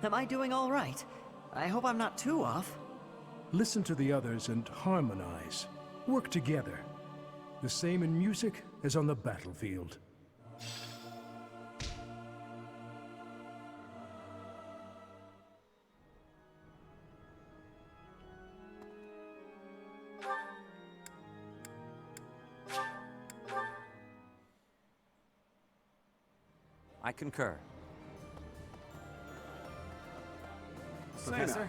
Am I doing all right? I hope I'm not too off. Listen to the others and harmonize. Work together. The same in music as on the battlefield. I concur. Professor?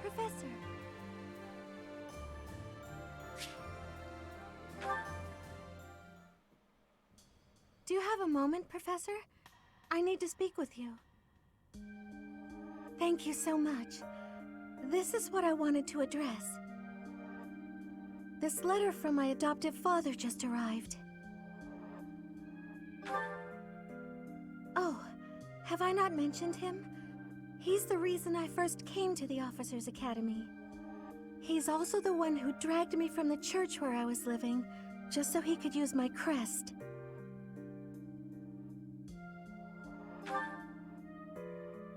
Professor. Do you have a moment, Professor? I need to speak with you. Thank you so much. This is what I wanted to address. This letter from my adoptive father just arrived. Oh, have I not mentioned him? He's the reason I first came to the Officers' Academy. He's also the one who dragged me from the church where I was living, just so he could use my crest.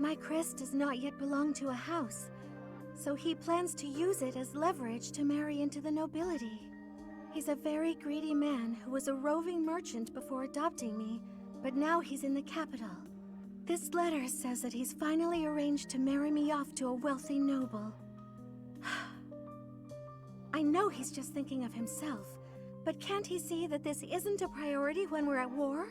My crest does not yet belong to a house, so he plans to use it as leverage to marry into the nobility. He's a very greedy man who was a roving merchant before adopting me, but now he's in the capital. This letter says that he's finally arranged to marry me off to a wealthy noble. I know he's just thinking of himself, but can't he see that this isn't a priority when we're at war?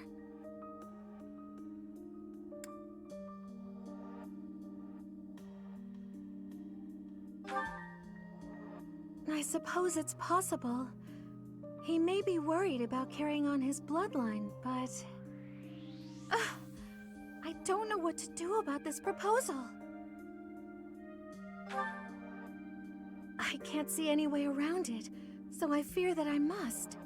I suppose it's possible. He may be worried about carrying on his bloodline, but... I don't know what to do about this proposal. I can't see any way around it, so I fear that I must.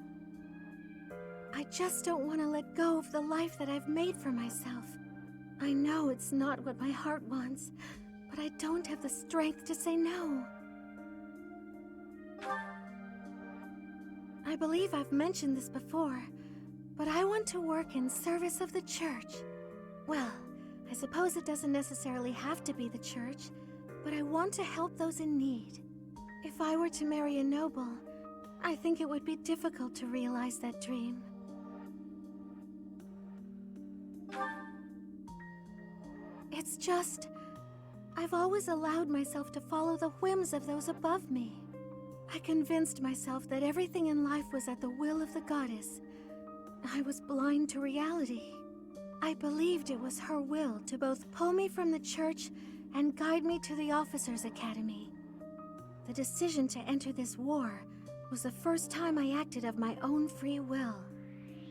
I just don't want to let go of the life that I've made for myself. I know it's not what my heart wants, but I don't have the strength to say no. I believe I've mentioned this before, but I want to work in service of the church. Well, I suppose it doesn't necessarily have to be the church, but I want to help those in need. If I were to marry a noble, I think it would be difficult to realize that dream. It's just, I've always allowed myself to follow the whims of those above me. I convinced myself that everything in life was at the will of the goddess. I was blind to reality. I believed it was her will to both pull me from the church and guide me to the Officers' Academy. The decision to enter this war was the first time I acted of my own free will.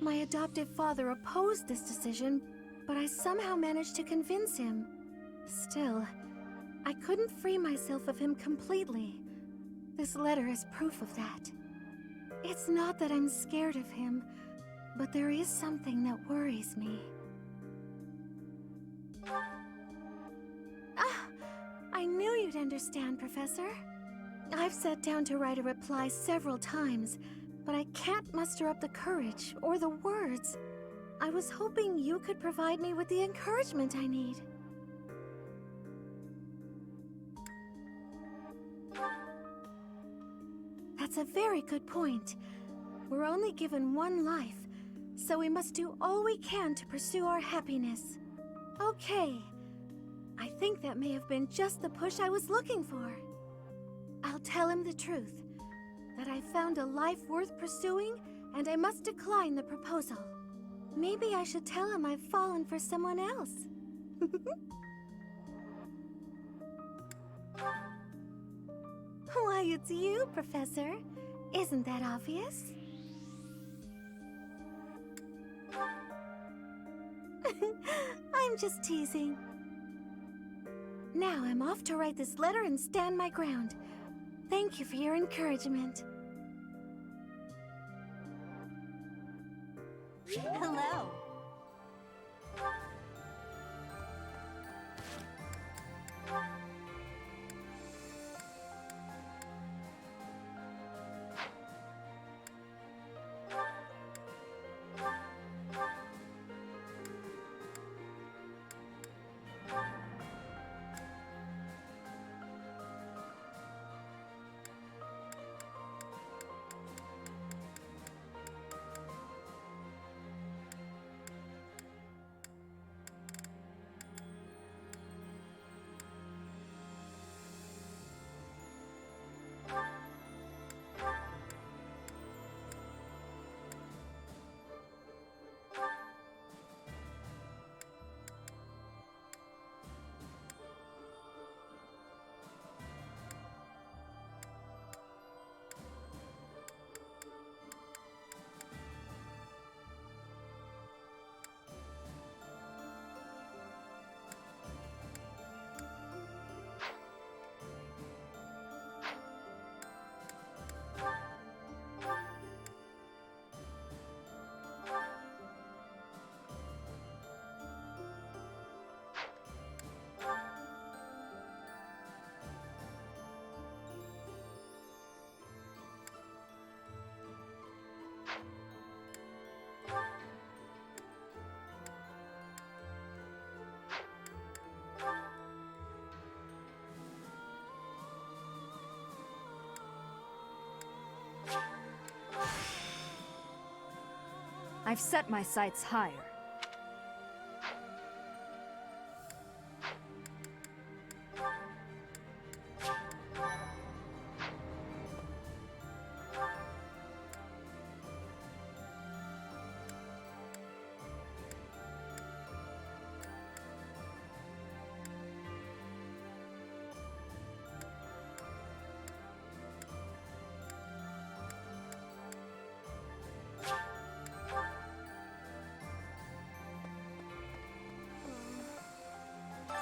My adoptive father opposed this decision, but I somehow managed to convince him. Still, I couldn't free myself of him completely. This letter is proof of that. It's not that I'm scared of him, but there is something that worries me. I knew you'd understand, Professor. I've sat down to write a reply several times, but I can't muster up the courage or the words. I was hoping you could provide me with the encouragement I need. That's a very good point. We're only given one life, so we must do all we can to pursue our happiness. Okay. I think that may have been just the push I was looking for. I'll tell him the truth, that I found a life worth pursuing, and I must decline the proposal. Maybe I should tell him I've fallen for someone else. Why, it's you, Professor. Isn't that obvious? I'm just teasing. Now I'm off to write this letter and stand my ground. Thank you for your encouragement. Hello. I've set my sights higher.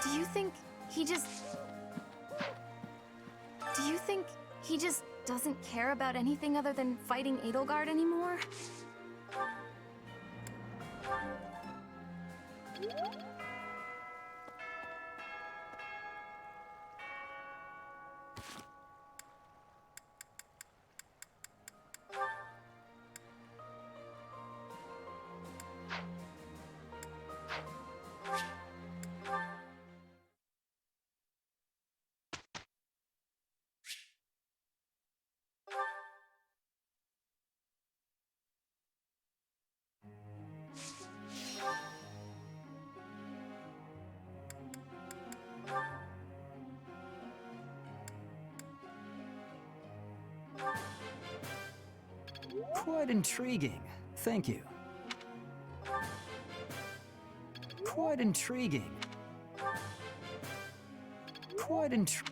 Do you think he just doesn't care about anything other than fighting Edelgard anymore? Quite intriguing. Thank you. Quite intriguing. Quite intriguing.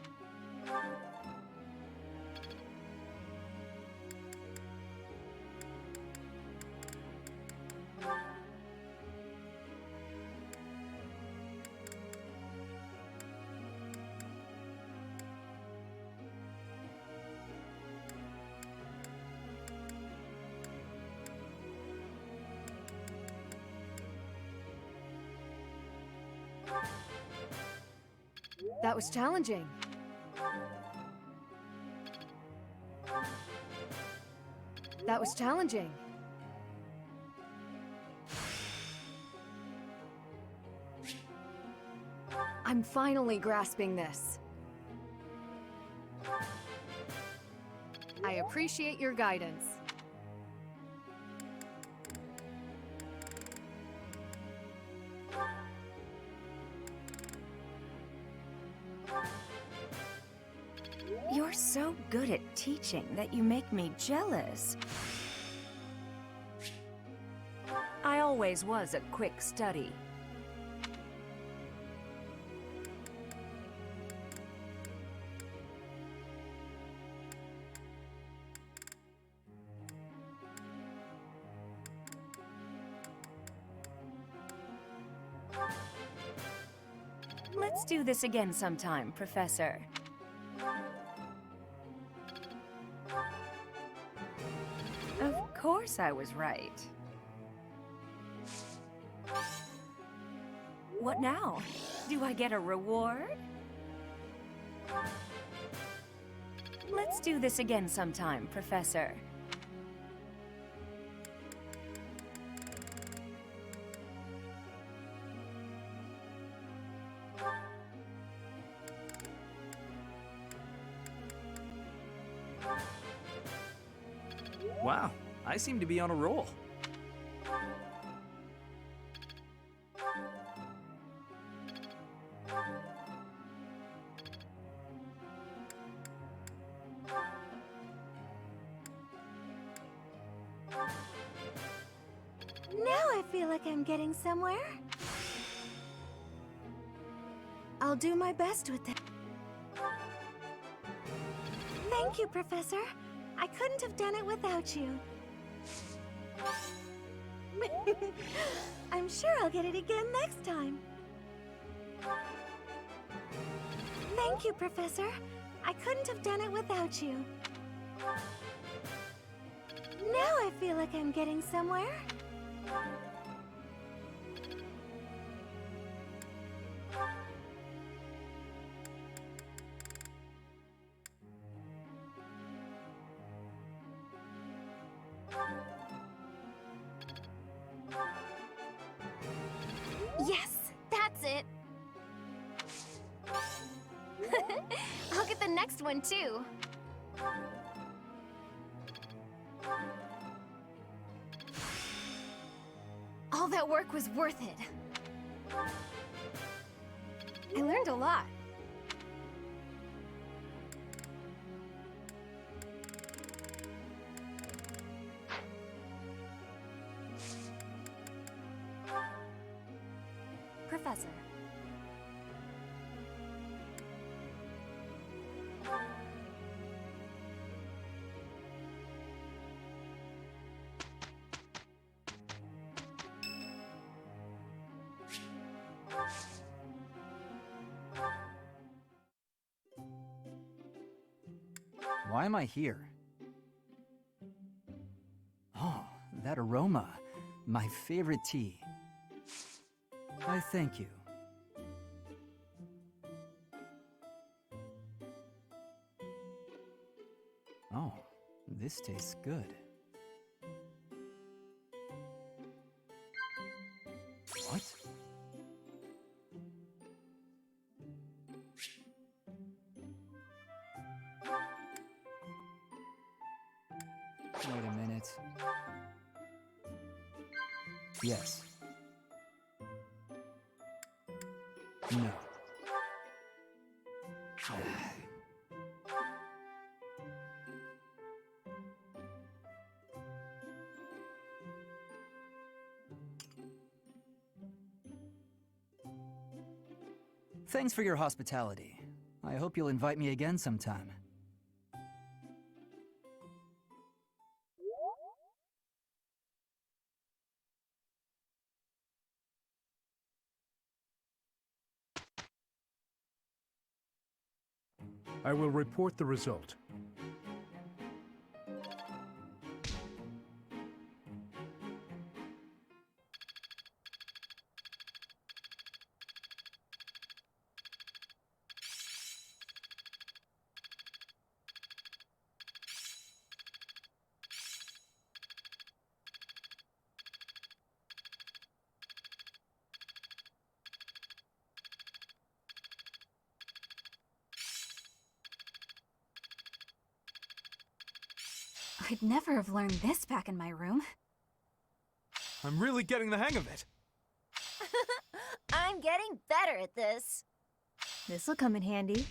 That was challenging. That was challenging. I'm finally grasping this. I appreciate your guidance. You're so good at teaching that you make me jealous. I always was a quick study. Let's do this again sometime, Professor. Of course I was right. What now? Do I get a reward? Let's do this again sometime, Professor. Wow, I seem to be on a roll. Now I feel like I'm getting somewhere. I'll do my best with that. Thank you, Professor. I couldn't have done it without you. I'm sure I'll get it again next time. Thank you, Professor. I couldn't have done it without you. Now I feel like I'm getting somewhere. Yes, that's it. I'll get the next one too. All that work was worth it. I learned a lot. Professor. Why am I here? Oh, that aroma. My favorite tea. I thank you. Oh, this tastes good. What? Wait a minute. Yes. No. Thanks for your hospitality. I hope you'll invite me again sometime. I will report the result. I'd never have learned this back in my room. I'm really getting the hang of it. I'm getting better at this. This'll come in handy.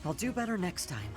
I'll do better next time.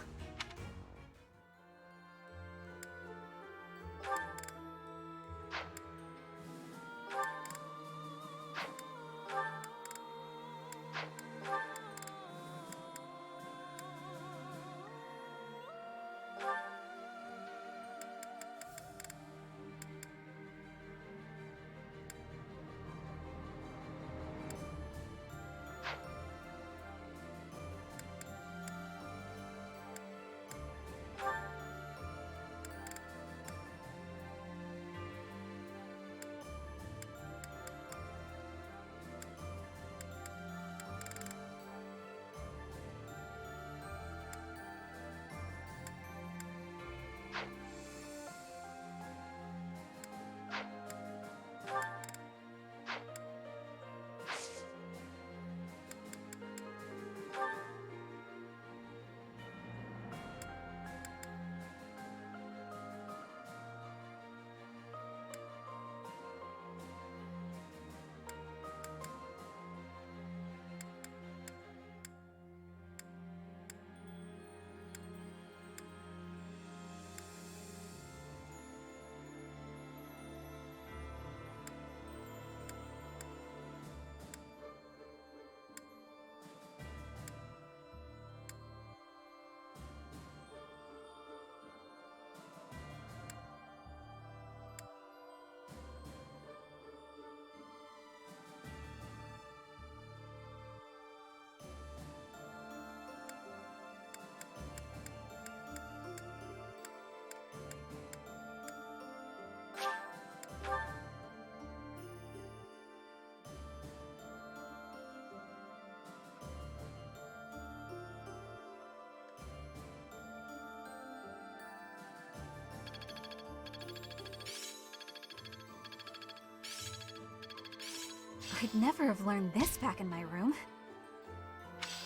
I'd never have learned this back in my room.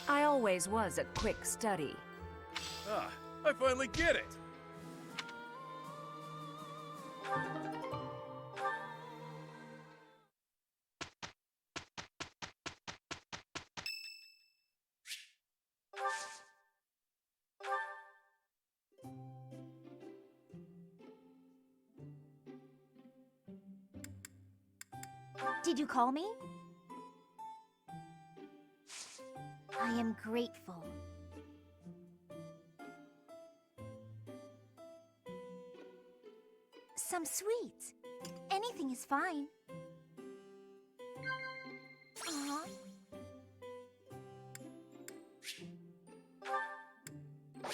I always was a quick study. Ah, I finally get it! Did you call me? I am grateful. Some sweets. Anything is fine. Aw.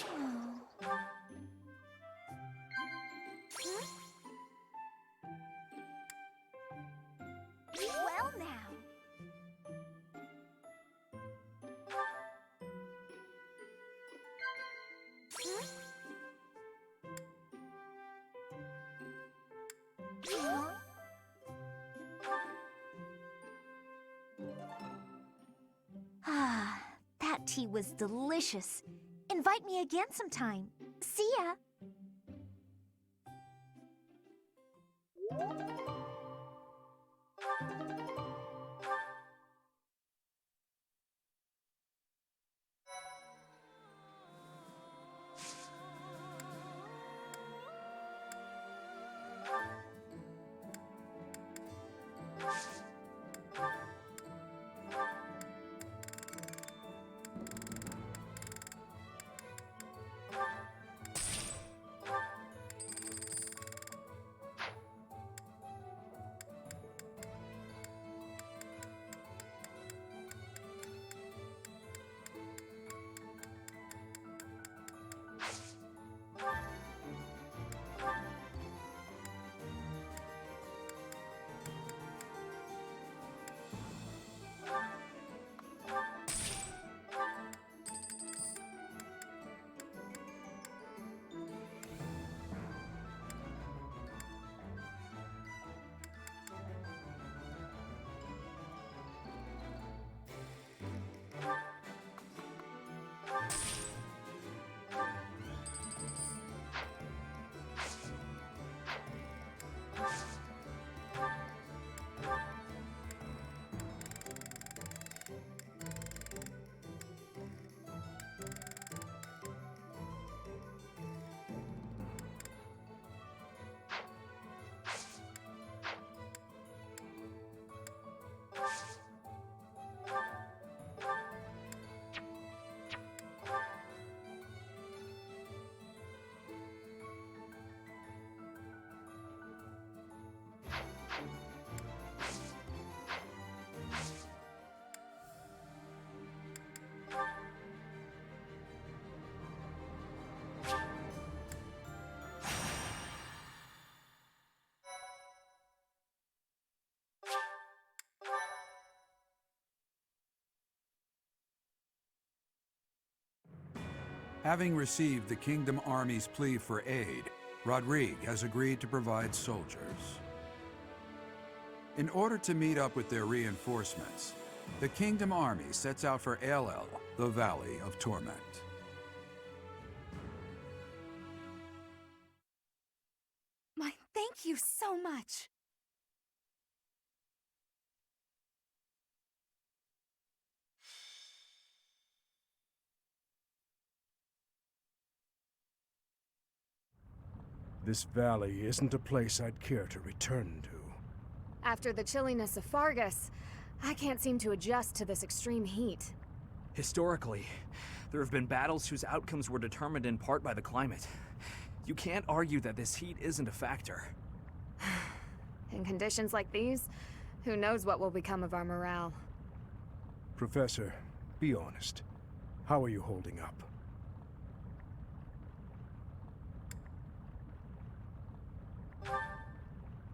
Oh. Huh? Well now. Huh? Huh? Ah, that tea was delicious. Invite me again sometime. See ya. Having received the Kingdom Army's plea for aid, Rodrigue has agreed to provide soldiers. In order to meet up with their reinforcements, the Kingdom Army sets out for Aelel, the Valley of Torment. My thank you so much. This valley isn't a place I'd care to return to. After the chilliness of Fargus, I can't seem to adjust to this extreme heat. Historically, there have been battles whose outcomes were determined in part by the climate. You can't argue that this heat isn't a factor. In conditions like these, who knows what will become of our morale. Professor, be honest. How are you holding up?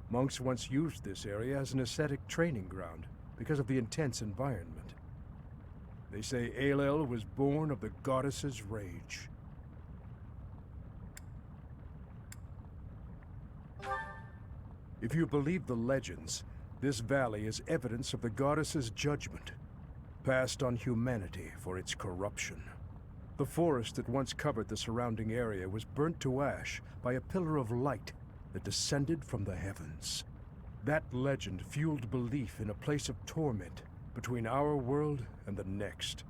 Monks once used this area as an ascetic training ground because of the intense environment. They say Aelel was born of the goddess's rage. If you believe the legends, this valley is evidence of the goddess's judgment, passed on humanity for its corruption. The forest that once covered the surrounding area was burnt to ash by a pillar of light that descended from the heavens. That legend fueled belief in a place of torment between our world and the next,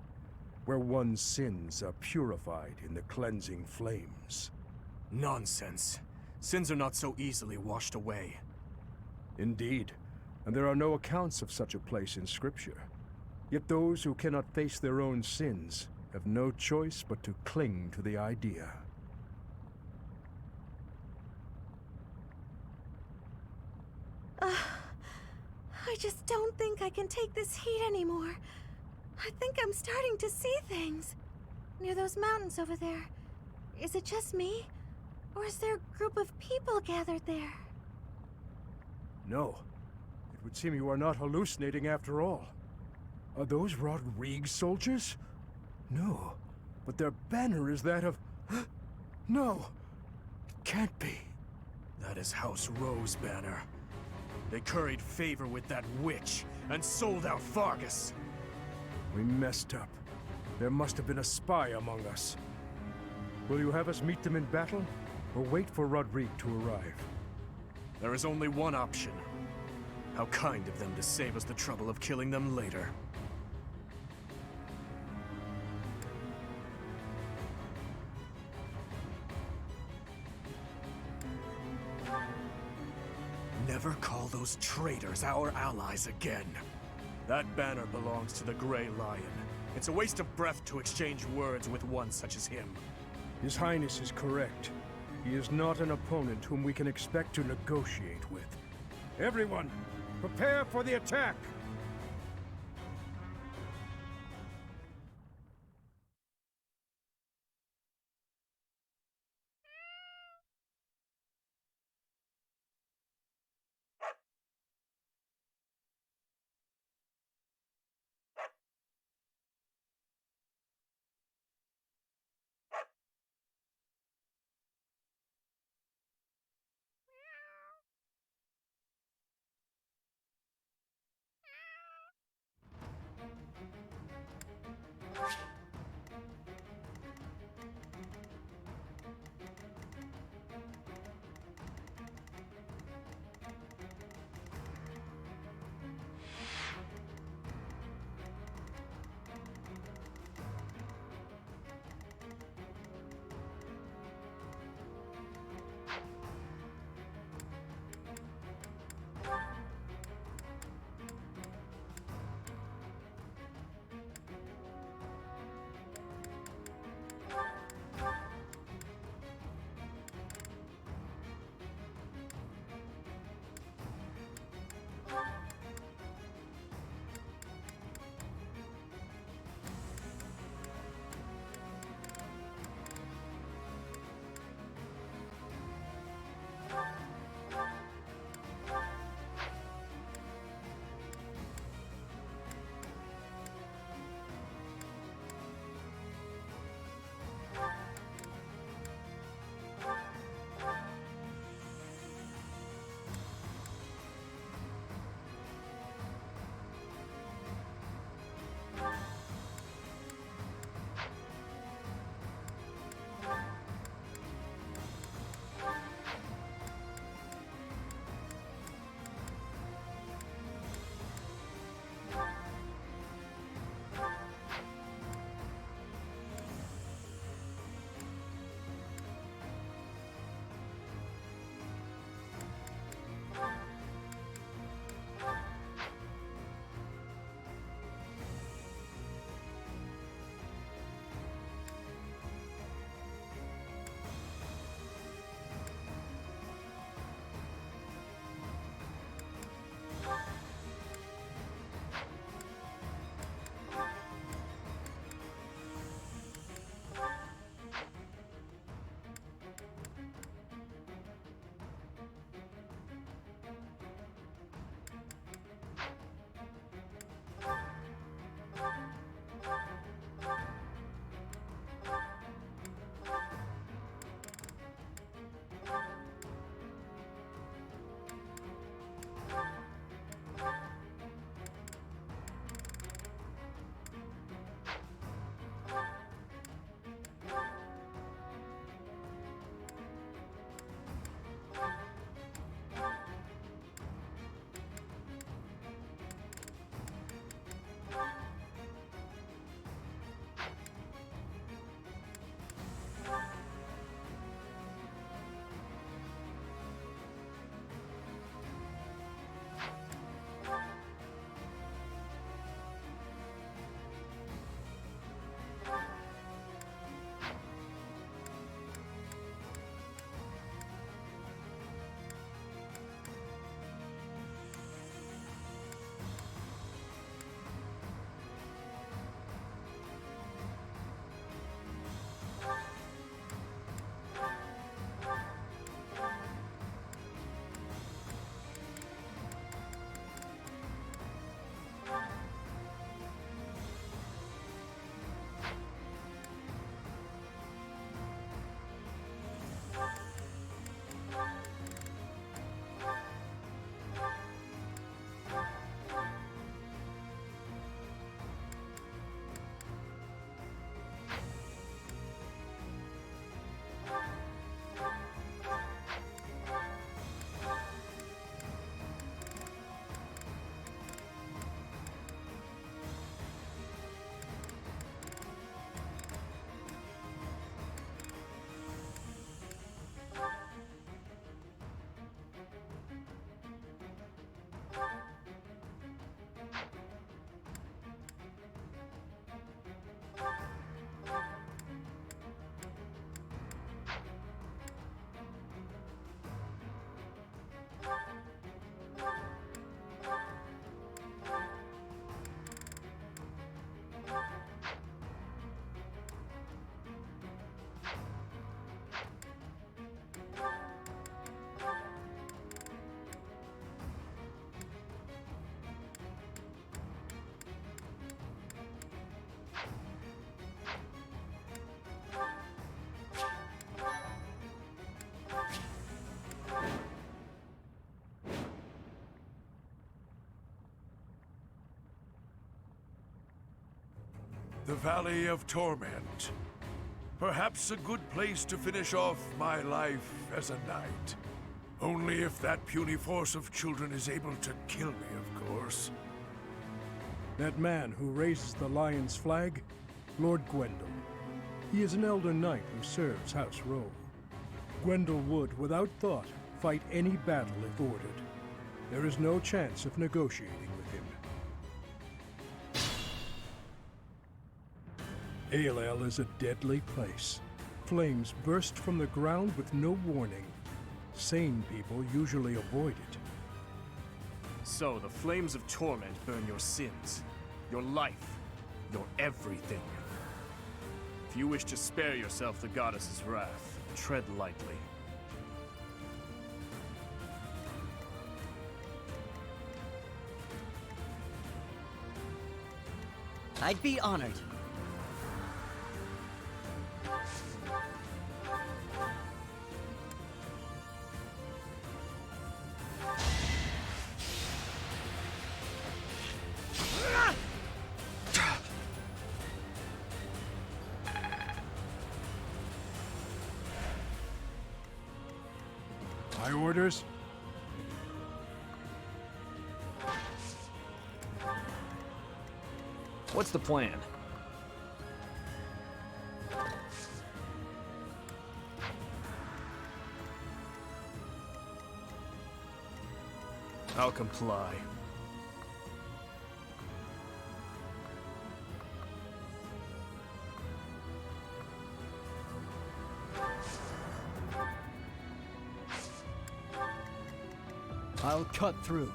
where one's sins are purified in the cleansing flames. Nonsense. Sins are not so easily washed away. Indeed, and there are no accounts of such a place in Scripture. Yet those who cannot face their own sins have no choice but to cling to the idea. I just don't think I can take this heat anymore. I think I'm starting to see things. Near those mountains over there. Is it just me? Or is there a group of people gathered there? No. It would seem you are not hallucinating after all. Are those Rodrigue soldiers? No. But their banner is that of... No! It can't be. That is House Rowe's banner. They curried favor with that witch and sold out Fargus. We messed up. There must have been a spy among us. Will you have us meet them in battle, or wait for Rodrigue to arrive? There is only one option. How kind of them to save us the trouble of killing them later. Never call those traitors our allies again. That banner belongs to the Grey Lion. It's a waste of breath to exchange words with one such as him. His Highness is correct. He is not an opponent whom we can expect to negotiate with. Everyone, prepare for the attack! The Valley of Torment. Perhaps a good place to finish off my life as a knight. Only if that puny force of children is able to kill me, of course. That man who raises the Lion's flag? Lord Gwendol. He is an elder knight who serves House Rowe. Gwendol would, without thought, fight any battle if ordered. There is no chance of negotiating with him. Aelel is a deadly place. Flames burst from the ground with no warning. Sane people usually avoid it. So the flames of torment burn your sins, your life, your everything. If you wish to spare yourself the goddess's wrath, tread lightly. I'd be honored. My orders? What's the plan? I'll comply. I'll cut through.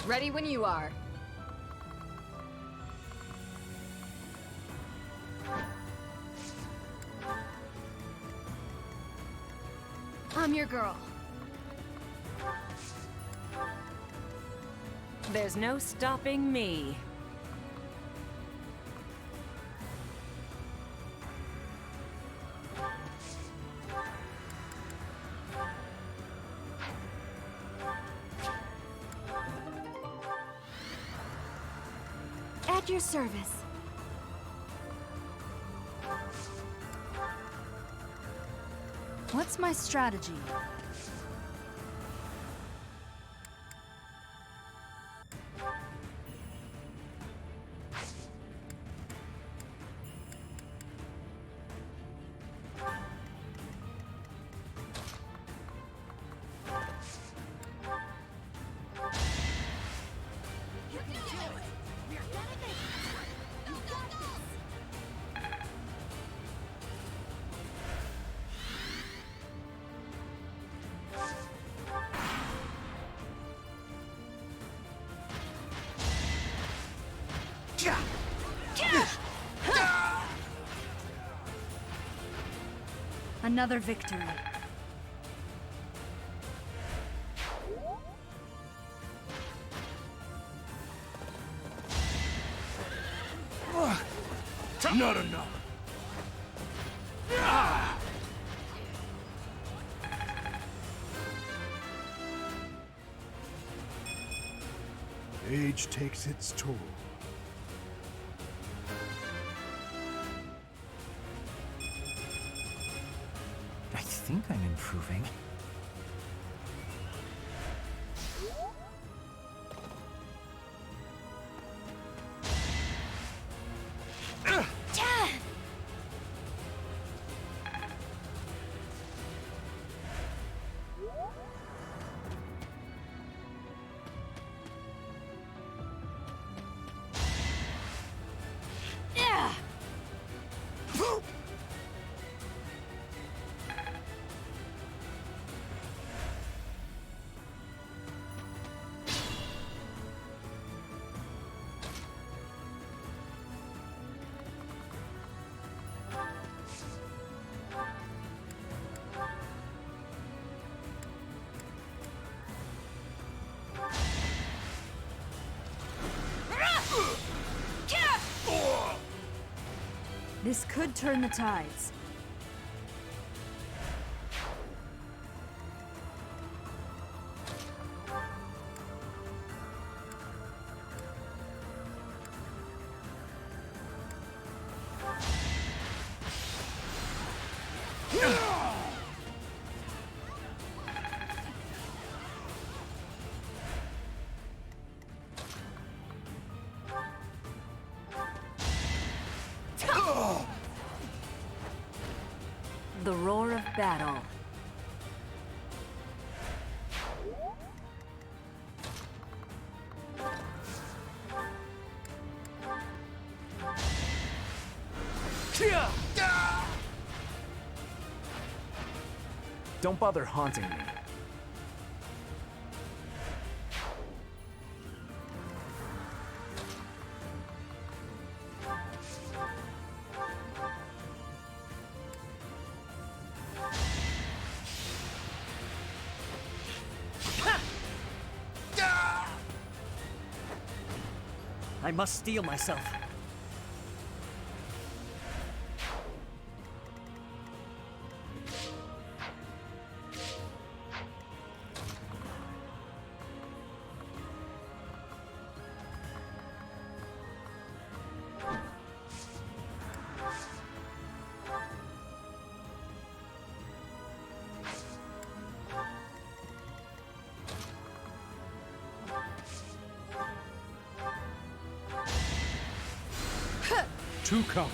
Ready when you are. I'm your girl. There's no stopping me. At your service. What's my strategy? Another victory. Not enough. Age takes its toll. I think I'm improving. This could turn the tides. battle. Don't bother haunting me. I must steel myself. Too kind.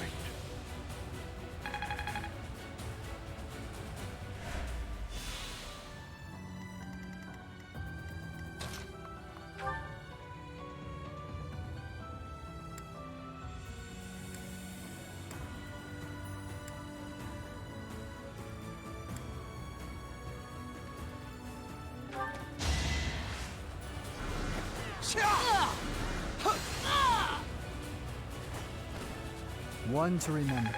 One to remember.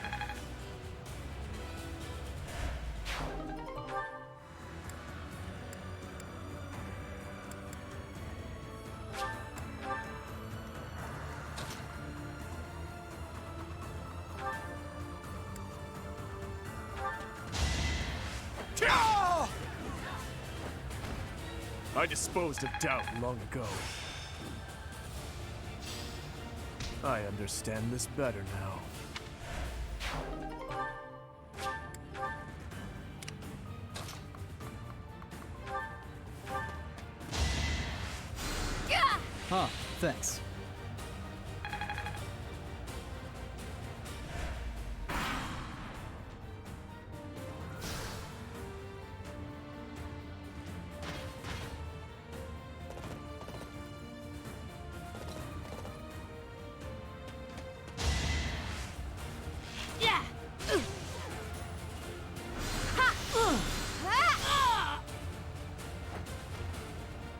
I disposed of doubt long ago. I understand this better now. Huh, thanks.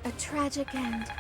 A tragic end.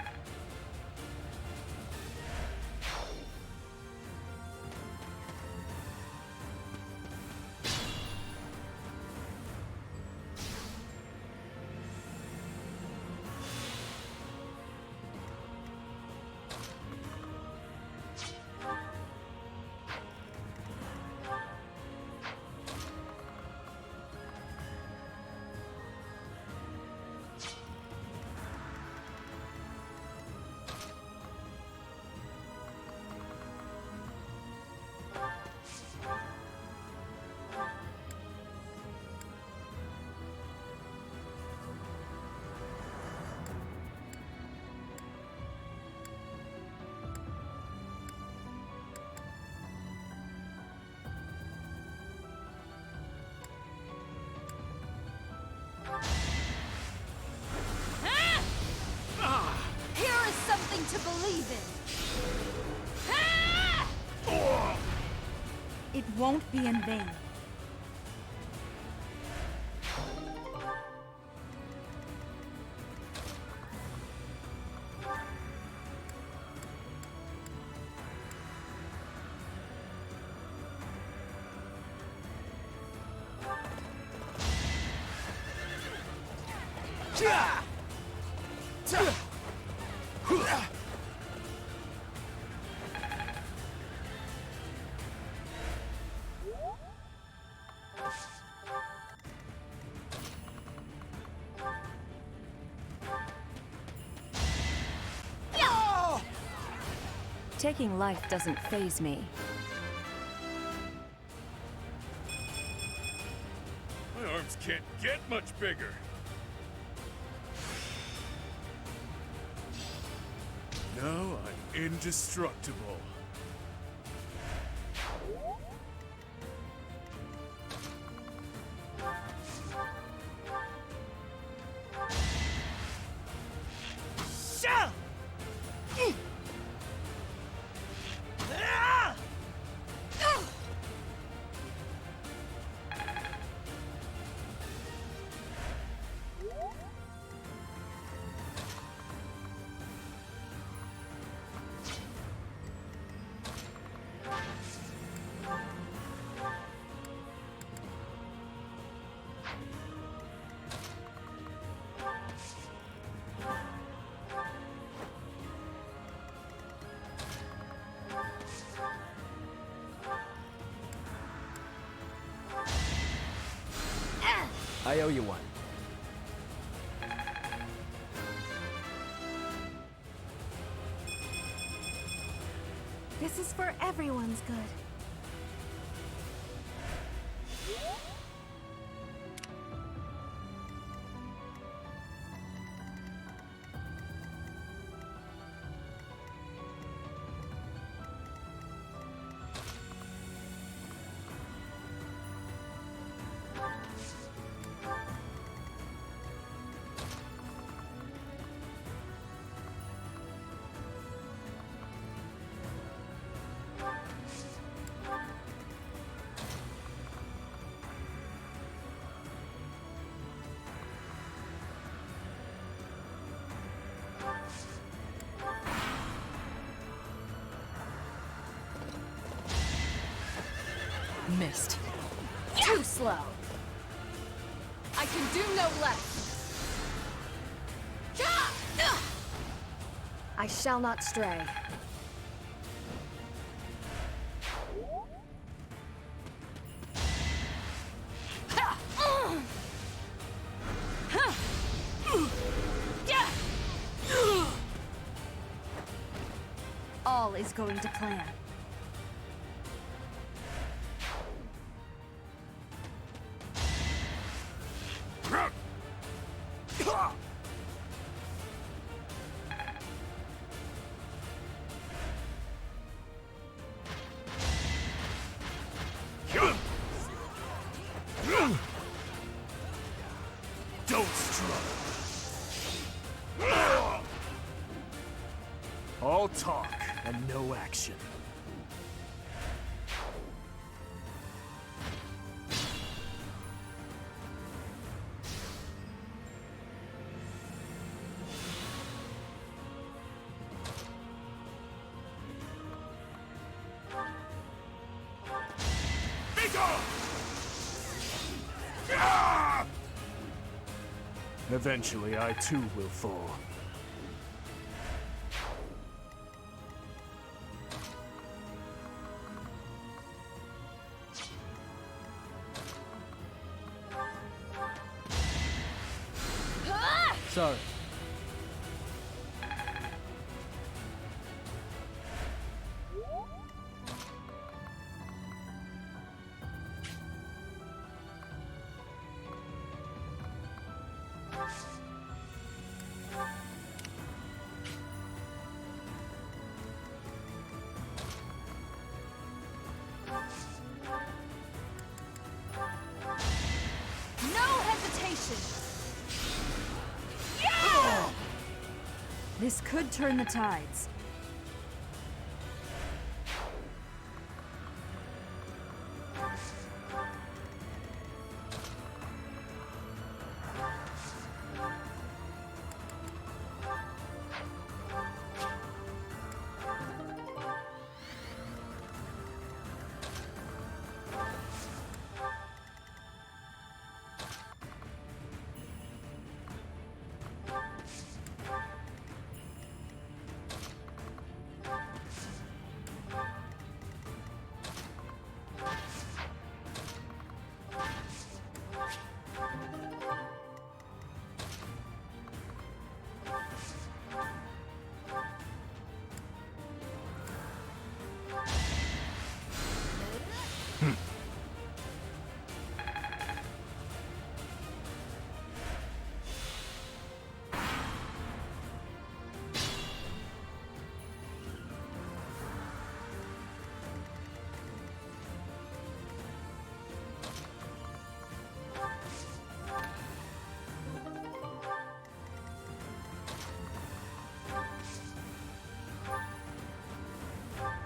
Here is something to believe in. It won't be in vain. Taking life doesn't faze me. My arms can't get much bigger. Now I'm indestructible. I owe you one. This is for everyone's good. Missed. Too slow. I can do no less. I shall not stray. All is going to plan. Don't struggle. All talk and no action. Eventually, I too will fall. Sorry. No hesitation! This could turn the tides.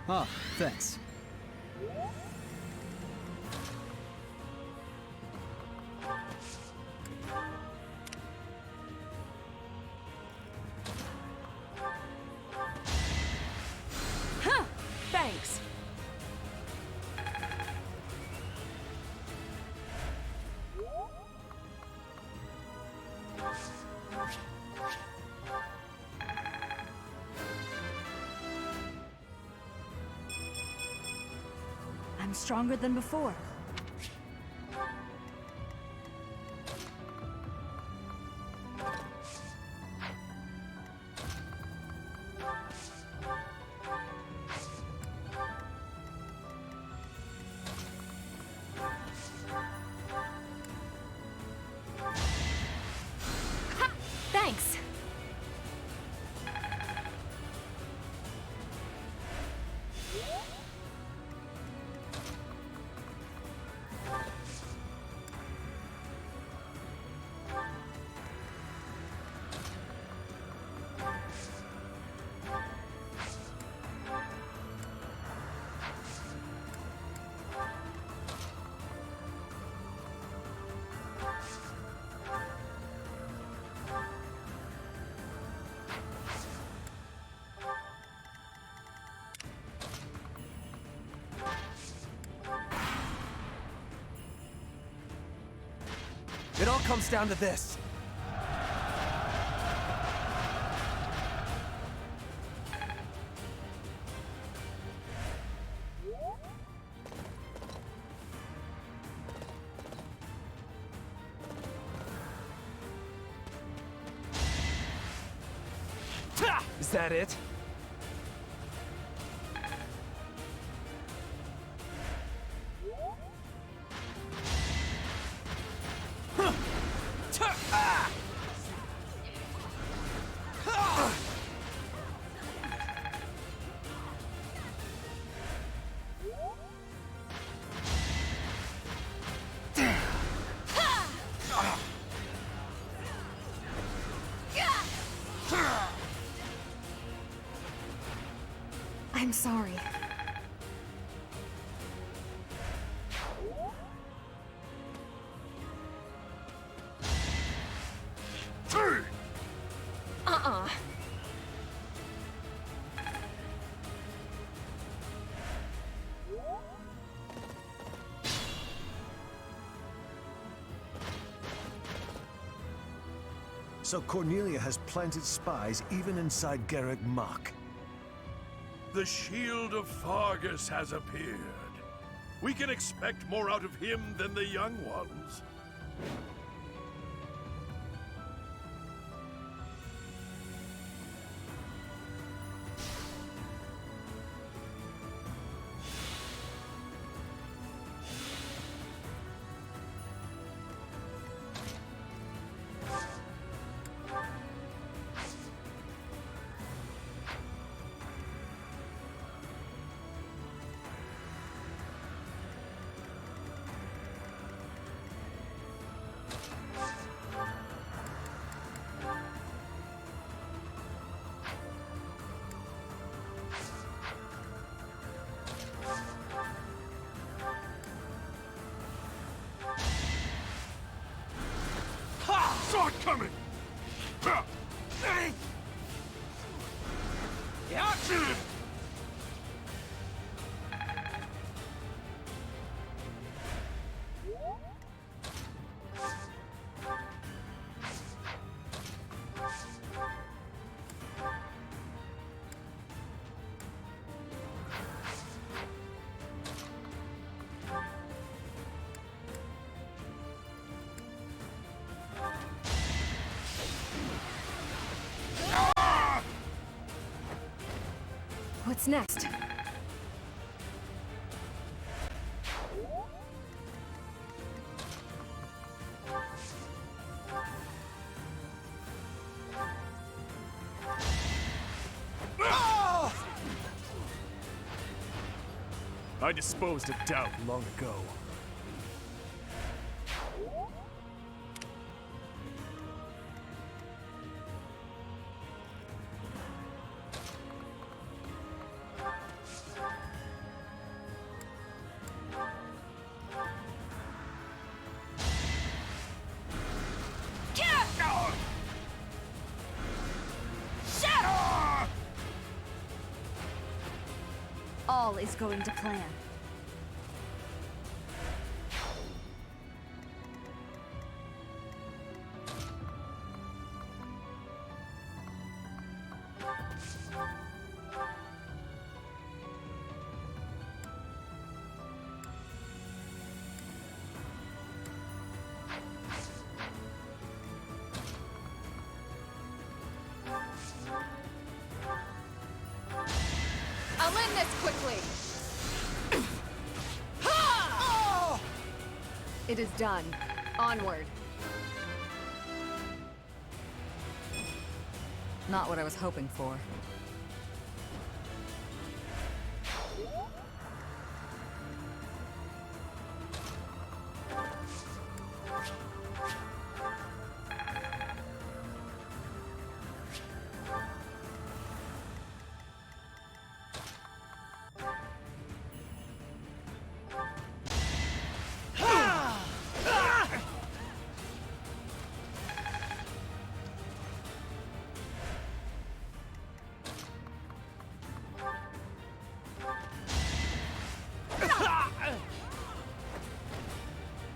Ah, thanks. Huh! Thanks. I'm stronger than before. It all comes down to this. Is that it? I'm sorry. Uh-uh. So Cornelia has planted spies even inside Garrick Mach. The Shield of Fargus has appeared. We can expect more out of him than the young ones. Saw it coming! What's next? I disposed of doubt long ago. All is going to plan. I'll end this quickly. It is done. Onward. Not what I was hoping for.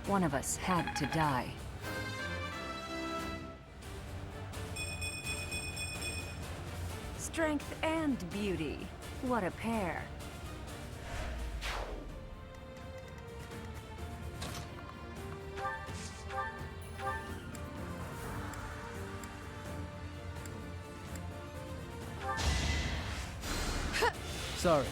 One of us had to die. Strength and beauty. What a pair. Sorry.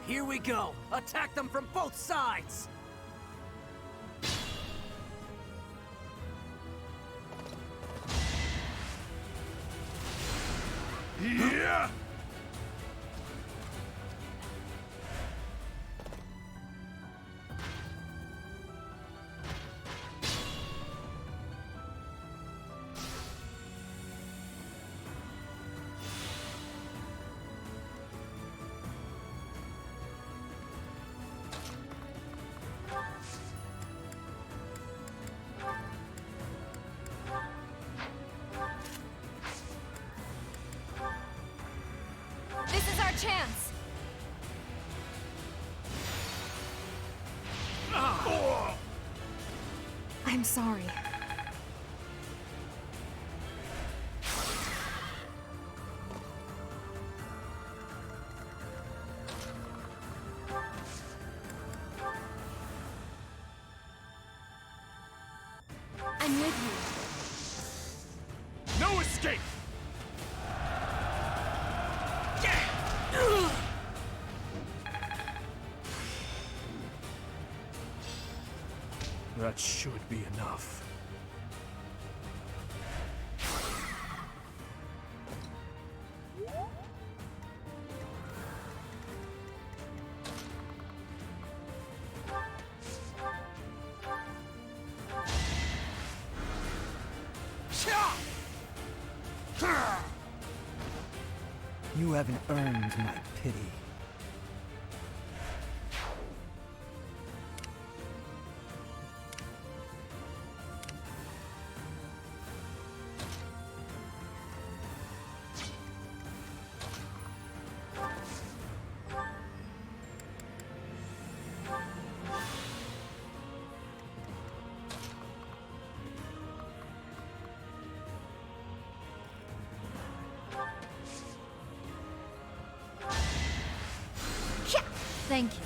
Here we go! Attack them from both sides! Yeah! This is our chance! I'm sorry. I'm with you. No escape! That should be enough. You haven't earned my pity. Thank you.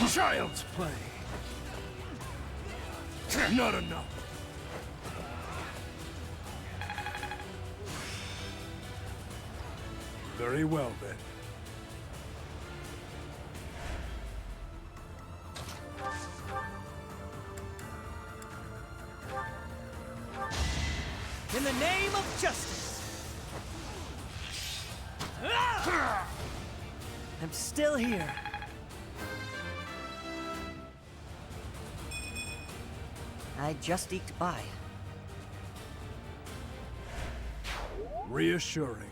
Child's play. Not enough. Very well, then. In the name of justice! I'm still here. I just eked by. Reassuring.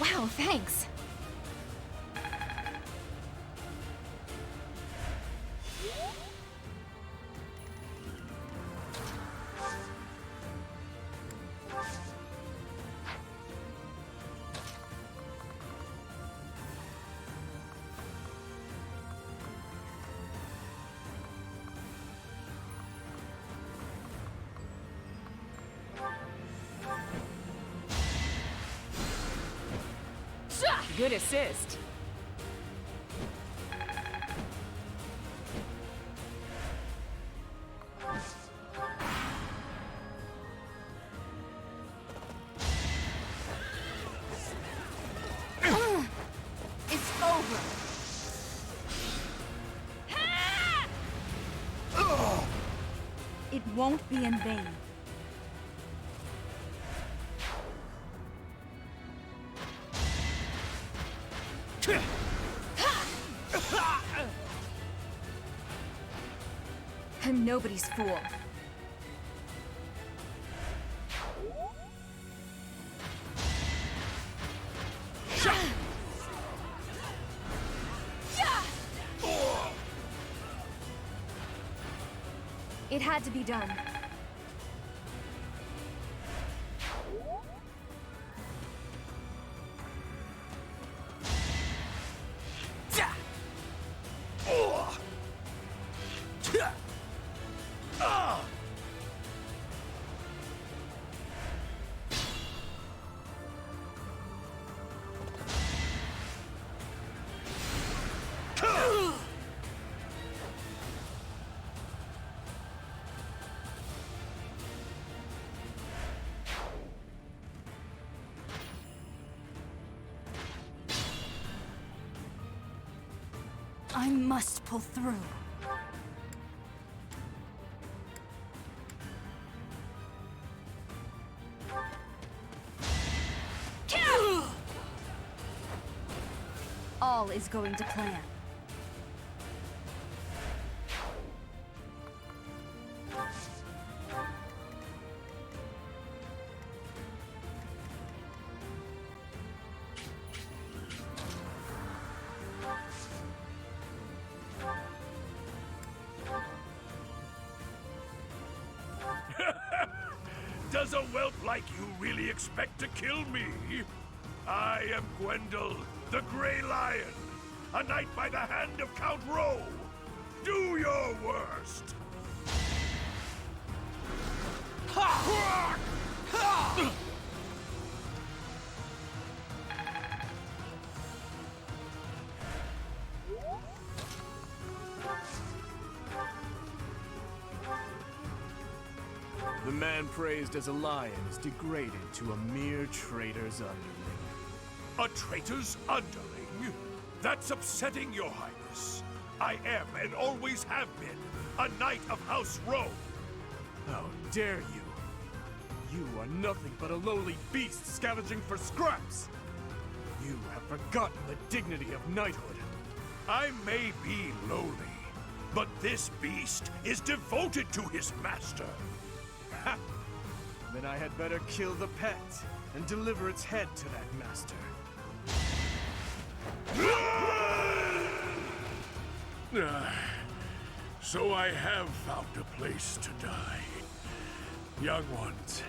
Wow, thanks. good assist. It's over. It won't be in vain. I'm nobody's fool. It had to be done. I must pull through. All is going to plan. Does a whelp like you really expect to kill me? I am Gwendol, the Grey Lion, a knight by the hand of Count Rowe. Do your worst! The man praised as a lion is degraded to a mere traitor's underling. A traitor's underling? That's upsetting, Your Highness. I am, and always have been, a knight of House Rowe. How dare you! You are nothing but a lowly beast scavenging for scraps! You have forgotten the dignity of knighthood. I may be lowly, but this beast is devoted to his master. Ha! Then I had better kill the pet and deliver its head to that master. So I have found a place to die. Young ones,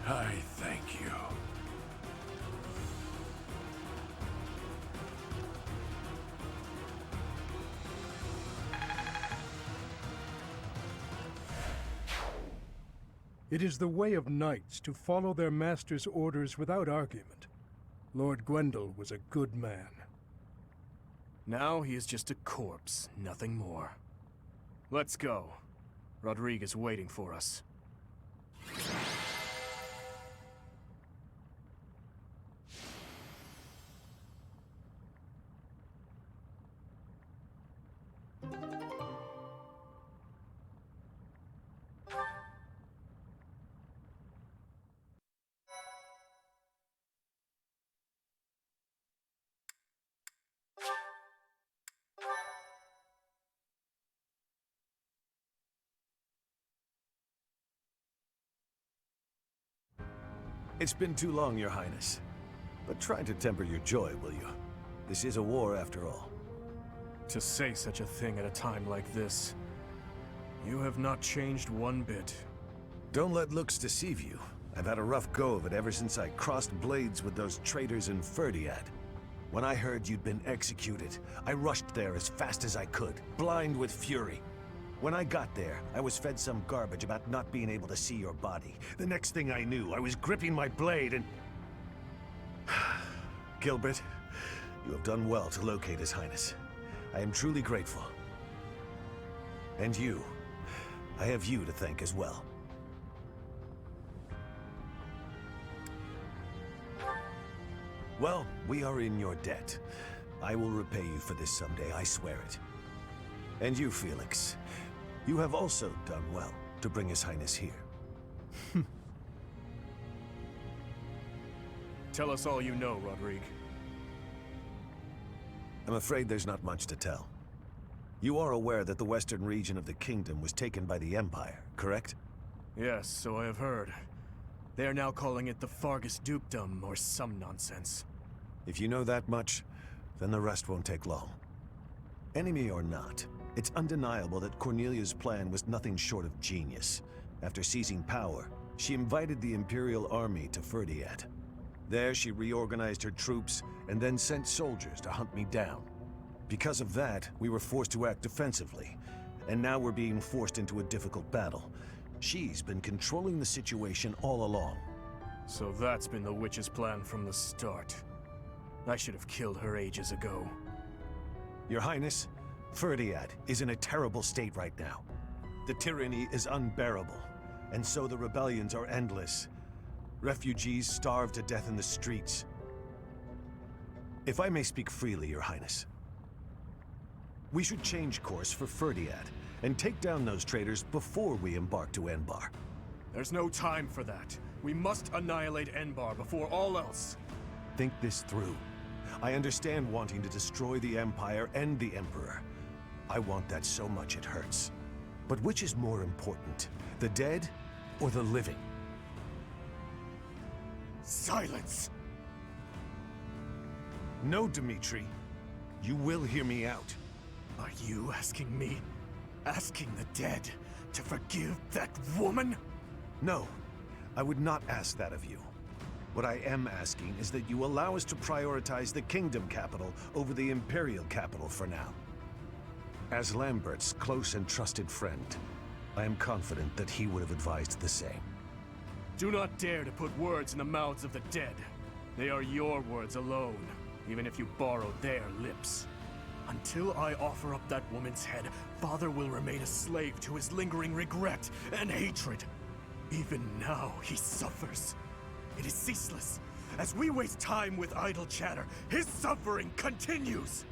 I thank you. It is the way of knights to follow their master's orders without argument. Lord Gwendol was a good man. Now he is just a corpse, nothing more. Let's go. Rodrigue is waiting for us. It's been too long, Your Highness. But try to temper your joy, will you? This is a war, after all. To say such a thing at a time like this, you have not changed one bit. Don't let looks deceive you. I've had a rough go of it ever since I crossed blades with those traitors in Ferdiad. When I heard you'd been executed, I rushed there as fast as I could, blind with fury. When I got there, I was fed some garbage about not being able to see your body. The next thing I knew, I was gripping my blade and... Gilbert, you have done well to locate His Highness. I am truly grateful. And you, I have you to thank as well. Well, we are in your debt. I will repay you for this someday, I swear it. And you, Felix, you have also done well to bring His Highness here. Tell us all you know, Rodrigue. I'm afraid there's not much to tell. You are aware that the western region of the kingdom was taken by the Empire, correct? Yes, so I have heard. They are now calling it the Fargus Dukedom, or some nonsense. If you know that much, then the rest won't take long. Enemy or not, it's undeniable that Cornelia's plan was nothing short of genius. After seizing power, she invited the Imperial Army to Ferdiad. There, she reorganized her troops and then sent soldiers to hunt me down. Because of that, we were forced to act defensively, and now we're being forced into a difficult battle. She's been controlling the situation all along. So that's been the witch's plan from the start. I should have killed her ages ago. Your Highness, Ferdiad is in a terrible state right now. The tyranny is unbearable, and so the rebellions are endless. Refugees starve to death in the streets. If I may speak freely, Your Highness, we should change course for Ferdiad and take down those traitors before we embark to Enbar. There's no time for that. We must annihilate Enbar before all else. Think this through. I understand wanting to destroy the Empire and the Emperor. I want that so much it hurts. But which is more important, the dead or the living? Silence! No, Dmitri. You will hear me out. Are you asking me? Asking the dead to forgive that woman? No, I would not ask that of you. What I am asking is that you allow us to prioritize the Kingdom capital over the Imperial capital for now. As Lambert's close and trusted friend, I am confident that he would have advised the same. Do not dare to put words in the mouths of the dead. They are your words alone, even if you borrow their lips. Until I offer up that woman's head, Father will remain a slave to his lingering regret and hatred. Even now, he suffers. It is ceaseless. As we waste time with idle chatter, his suffering continues!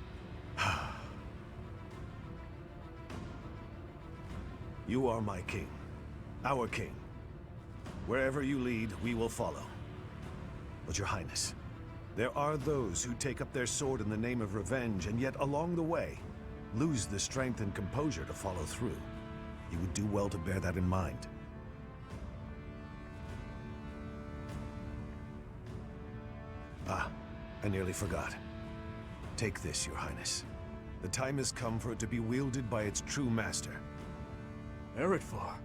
You are my king. Our king. Wherever you lead, we will follow. But Your Highness, there are those who take up their sword in the name of revenge and yet along the way, lose the strength and composure to follow through. You would do well to bear that in mind. Ah, I nearly forgot. Take this, Your Highness. The time has come for it to be wielded by its true master. Eretvar.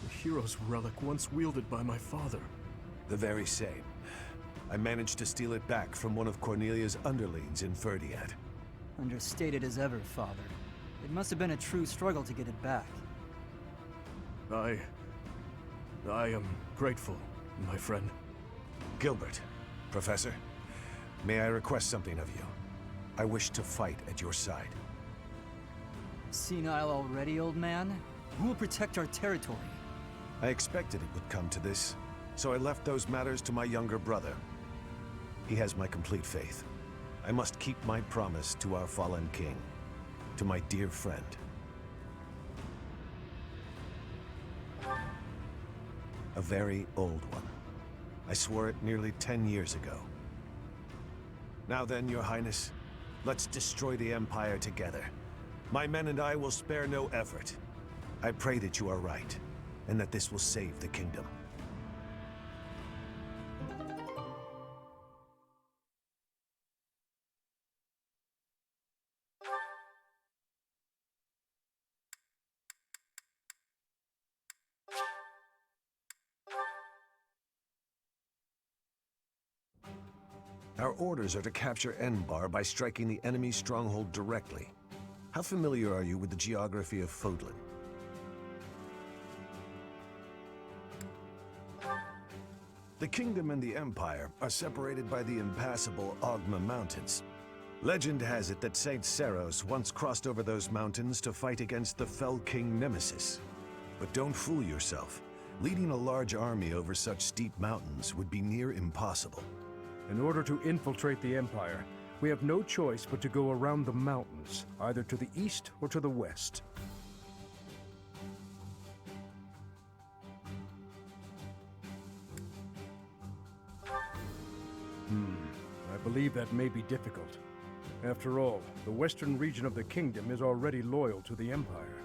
The hero's relic once wielded by my father. The very same. I managed to steal it back from one of Cornelia's underlings in Ferdiad. Understated as ever, Father. It must have been a true struggle to get it back. I am grateful, my friend. Gilbert, Professor, may I request something of you? I wish to fight at your side. Senile already, old man? Who will protect our territory? I expected it would come to this, so I left those matters to my younger brother. He has my complete faith. I must keep my promise to our fallen king, to my dear friend. A very old one. I swore it nearly 10 years ago. Now then, Your Highness, let's destroy the Empire together. My men and I will spare no effort. I pray that you are right, and that this will save the kingdom. Our orders are to capture Enbar by striking the enemy's stronghold directly. How familiar are you with the geography of Fodlan? The kingdom and the empire are separated by the impassable Ogma Mountains. Legend has it that Saint Seros once crossed over those mountains to fight against the fell king Nemesis. But don't fool yourself. Leading a large army over such steep mountains would be near impossible. In order to infiltrate the Empire, we have no choice but to go around the mountains, either to the east or to the west. I believe that may be difficult. After all, the western region of the kingdom is already loyal to the Empire.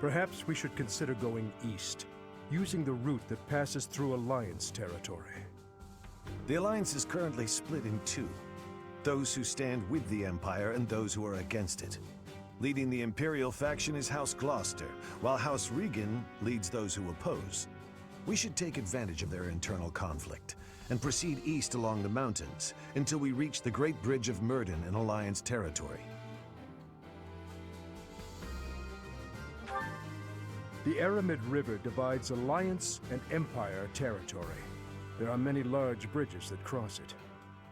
Perhaps we should consider going east, using the route that passes through Alliance territory. The Alliance is currently split in two. Those who stand with the Empire and those who are against it. Leading the Imperial faction is House Gloucester, while House Regan leads those who oppose. We should take advantage of their internal conflict and proceed east along the mountains until we reach the Great Bridge of Myrden in Alliance territory. The Aramid River divides Alliance and Empire territory. There are many large bridges that cross it.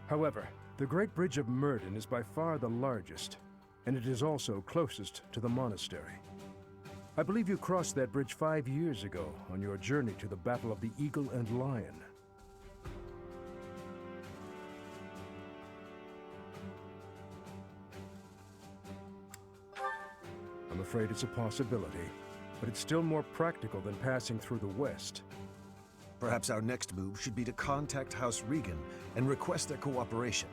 However, the Great Bridge of Myrden is by far the largest, and it is also closest to the monastery. I believe you crossed that bridge 5 years ago on your journey to the Battle of the Eagle and Lion. I'm afraid it's a possibility, but it's still more practical than passing through the west. Perhaps our next move should be to contact House Regan and request their cooperation.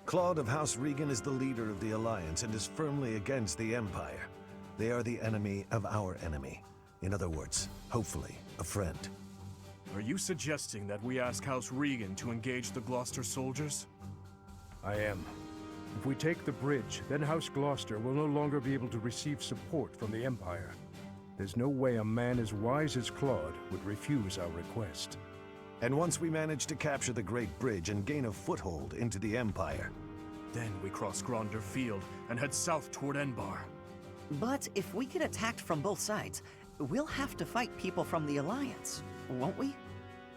Claude of House Regan is the leader of the Alliance and is firmly against the Empire. They are the enemy of our enemy. In other words, hopefully, a friend. Are you suggesting that we ask House Regan to engage the Gloucester soldiers? I am. If we take the bridge, then House Gloucester will no longer be able to receive support from the Empire. There's no way a man as wise as Claude would refuse our request. And once we manage to capture the Great Bridge and gain a foothold into the Empire, then we cross Gronder Field and head south toward Enbar. But if we get attacked from both sides, we'll have to fight people from the Alliance, won't we?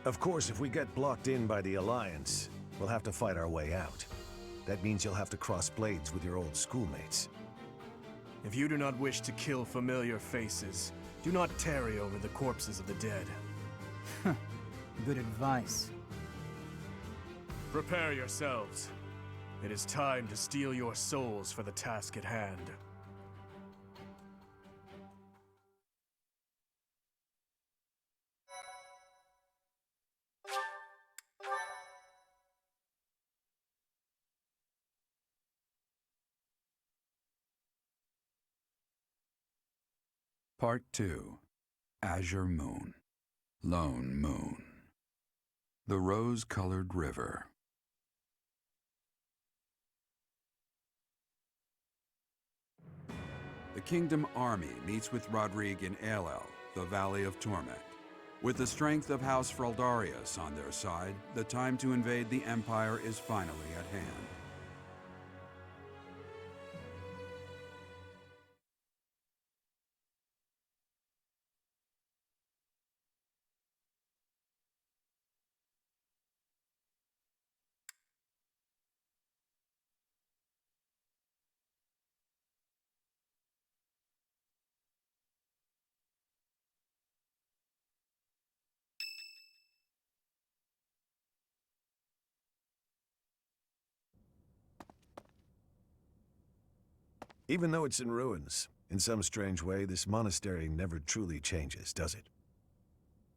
Of course, if we get blocked in by the Alliance, we'll have to fight our way out. That means you'll have to cross blades with your old schoolmates. If you do not wish to kill familiar faces, do not tarry over the corpses of the dead. Good advice. Prepare yourselves. It is time to steel your souls for the task at hand. Part 2. Azure Moon. Lone Moon. The Rose-Colored River. The Kingdom Army meets with Rodrigue in Aelel, the Valley of Torment. With the strength of House Fraldarius on their side, the time to invade the Empire is finally at hand. Even though it's in ruins, in some strange way, this monastery never truly changes, does it?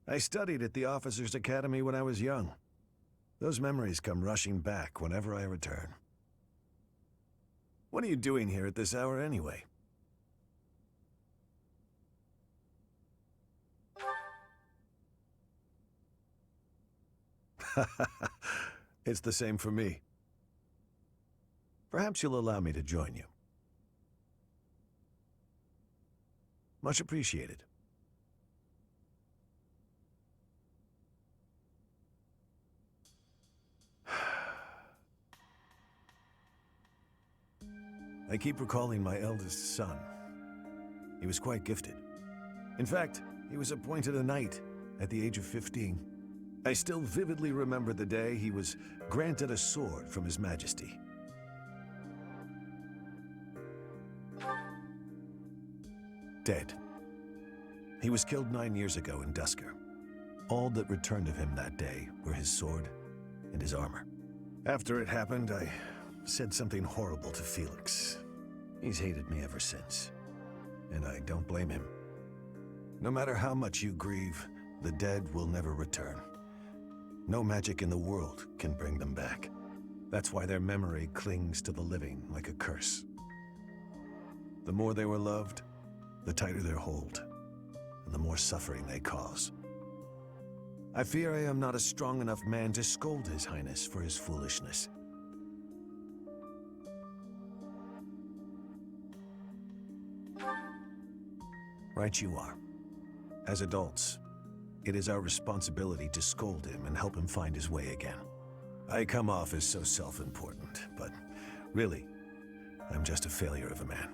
I studied at the Officers' Academy when I was young. Those memories come rushing back whenever I return. What are you doing here at this hour anyway? It's the same for me. Perhaps you'll allow me to join you. Much appreciated. I keep recalling my eldest son. He was quite gifted. In fact, He was appointed a knight at the age of 15. I still vividly remember the day he was granted a sword from His Majesty. Dead. He was killed 9 years ago in Duscur. All that returned of him that day were his sword and his armor. After it happened, I said something horrible to Felix. He's hated me ever since, and I don't blame him. No matter how much you grieve, the dead will never return. No magic in the world can bring them back. That's why their memory clings to the living like a curse. The more they were loved, the tighter their hold, and the more suffering they cause. I fear I am not a strong enough man to scold His Highness for his foolishness. Right you are. As adults, it is our responsibility to scold him and help him find his way again. I come off as so self-important, but really, I'm just a failure of a man.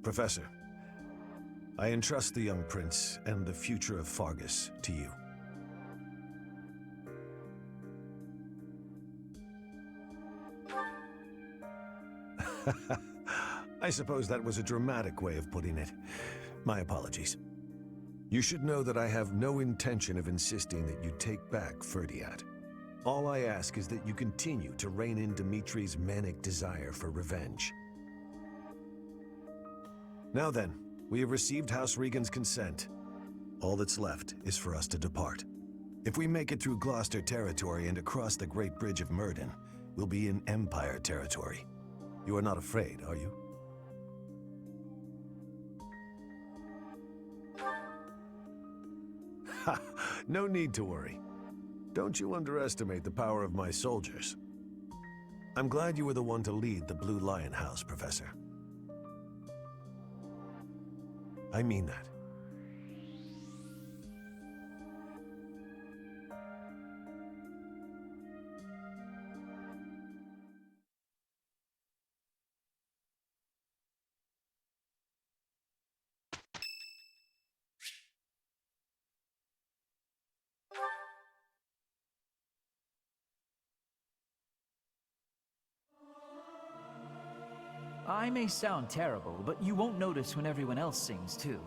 Professor, I entrust the young prince and the future of Fargus to you. I suppose that was a dramatic way of putting it. My apologies. You should know that I have no intention of insisting that you take back Ferdiad. All I ask is that you continue to rein in Dimitri's manic desire for revenge. Now then, we have received House Regan's consent. All that's left is for us to depart. If we make it through Gloucester territory and across the Great Bridge of Myrddin, we'll be in Empire territory. You are not afraid, are you? Ha! No need to worry. Don't you underestimate the power of my soldiers. I'm glad you were the one to lead the Blue Lion House, Professor. I mean that. I may sound terrible, but you won't notice when everyone else sings too.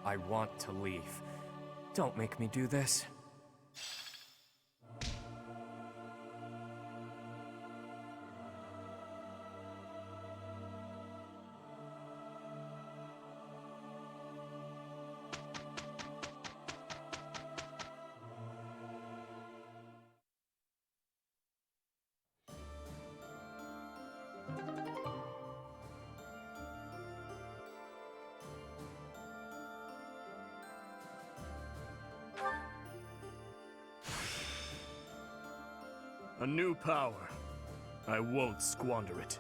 I want to leave. Don't make me do this. A new power. I won't squander it.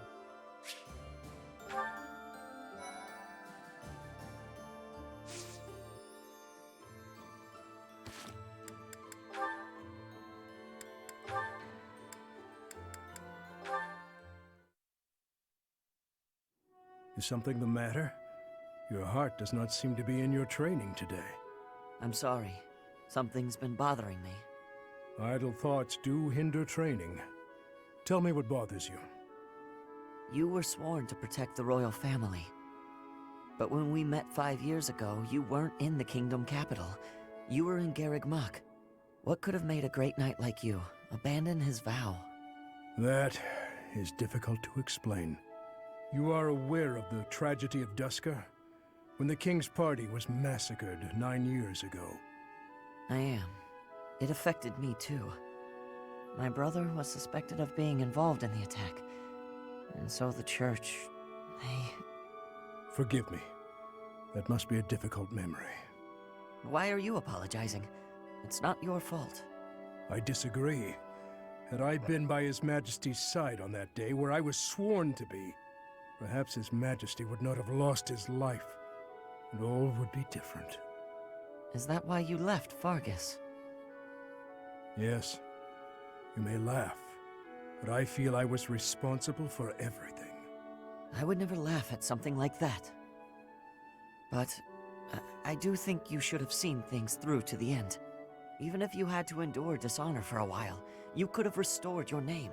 Is something the matter? Your heart does not seem to be in your training today. I'm sorry. Something's been bothering me. Idle thoughts do hinder training. Tell me what bothers you. You were sworn to protect the royal family. But when we met 5 years ago, you weren't in the kingdom capital. You were in Garreg Mach. What could have made a great knight like you abandon his vow? That is difficult to explain. You are aware of the tragedy of Duscur? When the king's party was massacred 9 years ago. I am. It affected me too. My brother was suspected of being involved in the attack. And so the church, they... Forgive me. That must be a difficult memory. Why are you apologizing? It's not your fault. I disagree. Had I been by His Majesty's side on that day where I was sworn to be, perhaps His Majesty would not have lost his life, and all would be different. Is that why you left Fargus? Yes. You may laugh, but I feel I was responsible for everything. I would never laugh at something like that. But I do think you should have seen things through to the end. Even if you had to endure dishonor for a while, you could have restored your name.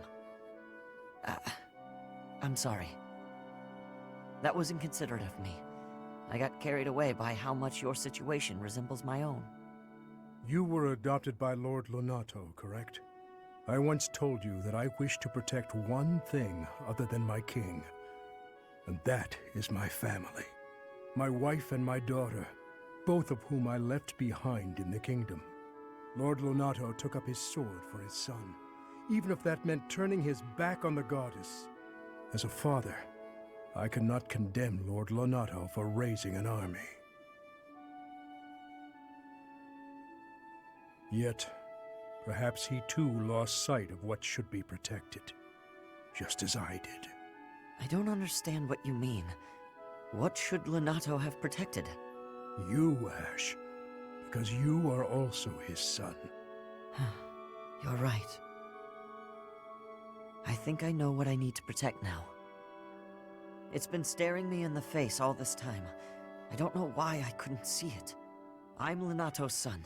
I'm sorry. That was inconsiderate of me. I got carried away by how much your situation resembles my own. You were adopted by Lord Lonato, correct? I once told you that I wish to protect one thing other than my king. And that is my family. My wife and my daughter, both of whom I left behind in the kingdom. Lord Lonato took up his sword for his son, even if that meant turning his back on the goddess. As a father, I cannot condemn Lord Lonato for raising an army. Yet, perhaps he too lost sight of what should be protected, just as I did. I don't understand what you mean. What should Lonato have protected? You, Ash, because you are also his son. You're right. I think I know what I need to protect now. It's been staring me in the face all this time. I don't know why I couldn't see it. I'm Lonato's son.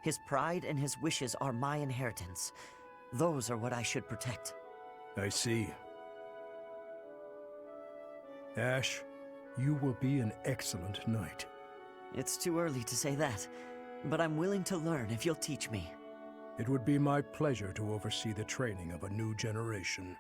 His pride and his wishes are my inheritance. Those are what I should protect. I see. Ash, you will be an excellent knight. It's too early to say that, but I'm willing to learn if you'll teach me. It would be my pleasure to oversee the training of a new generation.